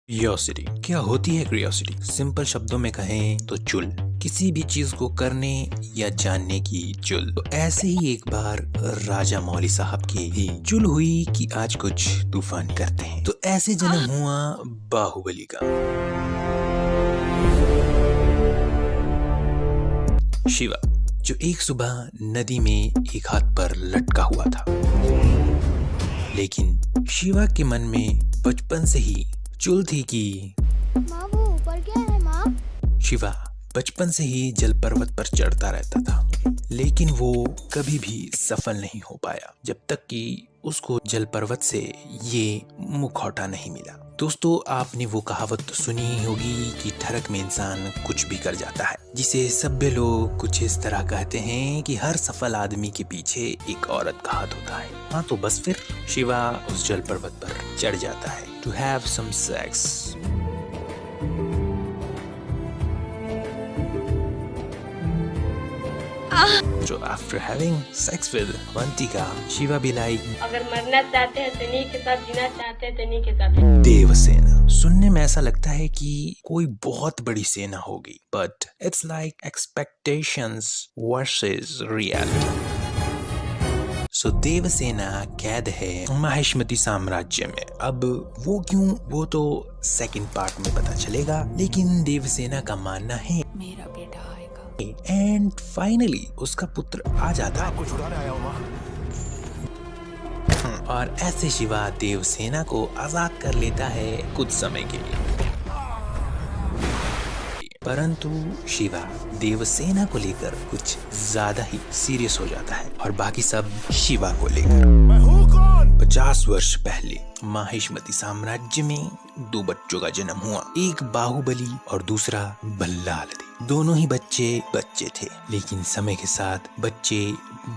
Curiosity क्या होती है? क्यूरियोसिटी सिंपल शब्दों में कहें तो चुल, किसी भी चीज को करने या जानने की चुल। तो ऐसे ही एक बार राजा मौली साहब की भी चुल हुई कि आज कुछ तूफान करते हैं। तो ऐसे जन्म हुआ बाहुबली का। शिवा जो एक सुबह नदी में एक हाथ पर लटका हुआ था, लेकिन शिवा के मन में बचपन से ही चुल थी कि माँ वो ऊपर क्या है माँ? शिवा बचपन से ही जल पर्वत पर चढ़ता रहता था, लेकिन वो कभी भी सफल नहीं हो पाया जब तक कि उसको जल पर्वत से ये मुखौटा नहीं मिला। दोस्तों, आपने वो कहावत तो सुनी ही होगी कि ठरक में इंसान कुछ भी कर जाता है, जिसे सभ्य लोग कुछ इस तरह कहते हैं कि हर सफल आदमी के पीछे एक औरत का हाथ होता है। हाँ, तो बस फिर शिवा उस जल पर्वत पर चढ़ जाता है to have some sex. So after having sex with Avantika, Shiva be like, अगर मरना चाहते हैं तो नहीं के साथ, जीना चाहते हैं तो नहीं के साथ। देवसेना। सुनने में ऐसा लगता है कि कोई बहुत बड़ी सेना होगी, but it's like expectations versus reality. So Devasena कैद है माहिष्मती साम्राज्य में। अब वो क्यों, वो तो सेकंड पार्ट में पता चलेगा, लेकिन देवसेना का मानना है मेरा बेटा आएगा। एंड फाइनली उसका पुत्र आ जाता है। और ऐसे शिवा देवसेना को आजाद कर लेता है कुछ समय के लिए। परंतु शिवा देवसेना को लेकर कुछ ज्यादा ही सीरियस हो जाता है और बाकी सब शिवा को लेकर। 50 वर्ष पहले माहिष्मती साम्राज्य में दो बच्चों का जन्म हुआ, एक बाहुबली और दूसरा भल्लाल देव। दोनों ही बच्चे थे, लेकिन समय के साथ बच्चे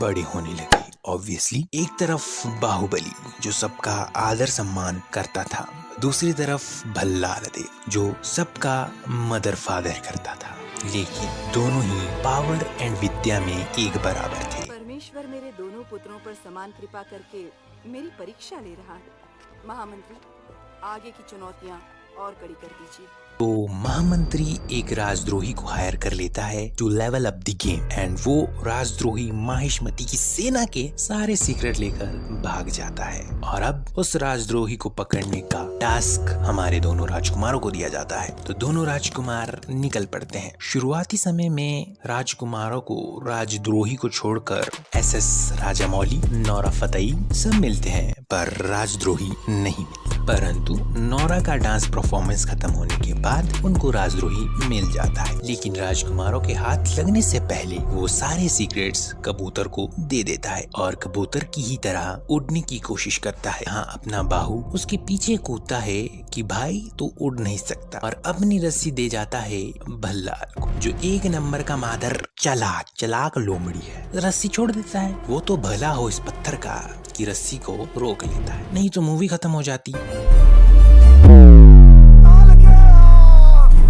बड़े होने लगे। ऑब्वियसली एक तरफ बाहुबली जो सबका आदर सम्मान करता था, दूसरी तरफ भल्लाल देव जो सबका मदर फादर करता था, लेकिन दोनों ही पावर एंड विद्या में एक बराबर थे। परमेश्वर मेरे दोनों पुत्रों पर समान कृपा करके मेरी परीक्षा ले रहा है। महामंत्री, आगे की चुनौतियाँ और कड़ी कर दीजिए। तो महामंत्री एक राजद्रोही को हायर कर लेता है to level up the game, and वो राजद्रोही माहिष्मती की सेना के सारे सीक्रेट लेकर भाग जाता है। और अब उस राजद्रोही को पकड़ने का टास्क हमारे दोनों राजकुमारों को दिया जाता है। तो दोनों राजकुमार निकल पड़ते हैं। शुरुआती समय में राजकुमारों को राजद्रोही को छोड़कर एसएस राजामौली, नोरा फतेही सब मिलते हैं, पर राजद्रोही नहीं मिलते। परंतु नोरा का डांस परफॉर्मेंस खत्म होने के बाद उनको राजद्रोही मिल जाता है, लेकिन राजकुमारों के हाथ लगने से पहले वो सारे सीक्रेट्स कबूतर को दे देता है और कबूतर की ही तरह उड़ने की कोशिश करता है। हाँ, अपना बाहु उसके पीछे कूदता है कि भाई तू उड़ नहीं सकता, और अपनी रस्सी दे जाता है भल्लाल को, जो एक नंबर का मादर चालाक लोमड़ी है। रस्सी छोड़ देता है। वो तो भला हो इस पत्थर का कि रस्सी को रोक लेता है, नहीं तो मूवी खत्म हो जाती।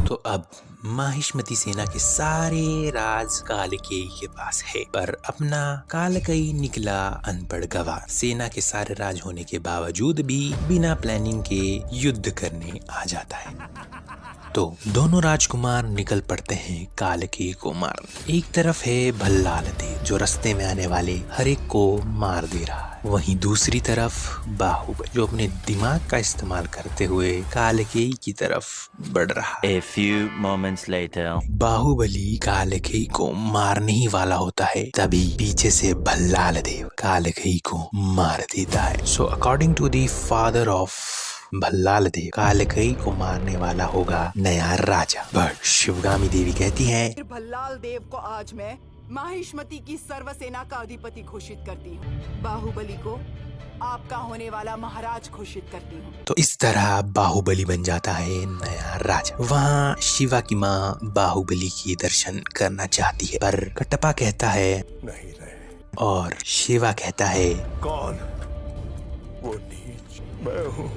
तो अब माहिष्मती सेना के सारे राज कालकेयी के पास है, पर अपना कालकेयी निकला अनपढ़ गवार। सेना के सारे राज होने के बावजूद भी बिना प्लानिंग के युद्ध करने आ जाता है। तो दोनों राजकुमार निकल पड़ते हैं कालकेयी को मारने। एक तरफ है भल्लाल देव जो रास्ते में आने वाले हर एक को मार दे रहा है, वहीं दूसरी तरफ बाहुबली जो अपने दिमाग का इस्तेमाल करते हुए कालकेयी की तरफ बढ़ रहा है। A few moments later. Baahubali कालकेयी को मारने ही वाला होता है, तभी पीछे से भल्लाल देव कालकेयी को मार देता है। So according to the father of Bhallal Dev, कालकेयी को मारने वाला होगा नया राजा। बट शिवगामी देवी कहती है, भल्लाल देव को आज मैं माहिष्मती की सर्व सेना का अधिपति घोषित करती हूँ। बाहुबली को आपका होने वाला महाराज घोषित करती हूँ। तो इस तरह बाहुबली बन जाता है नया राजा। वहाँ शिवा की माँ बाहुबली की दर्शन करना चाहती है, पर कटप्पा कहता है नहीं रहे। और शिवा कहता है कौन? वो नीच मैं हूँ।